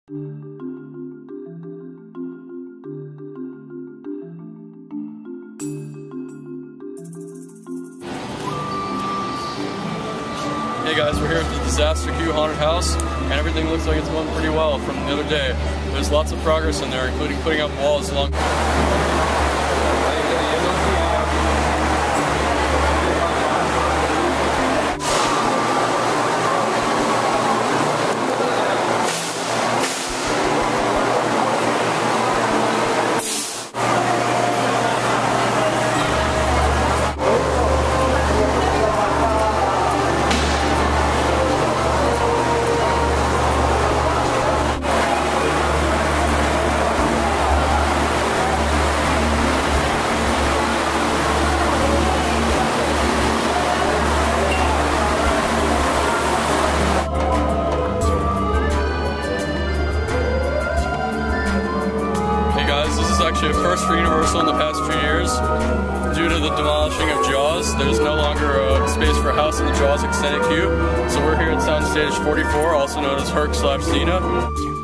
Hey guys, we're here at the Disaster Q Haunted House, and everything looks like it's going pretty well from the other day. There's lots of progress in there, including putting up walls along. This is actually a first for Universal in the past few years. Due to the demolishing of Jaws, there's no longer a space for House of the Jaws Extended Queue. So we're here at Soundstage 44, also known as Herc/Cena.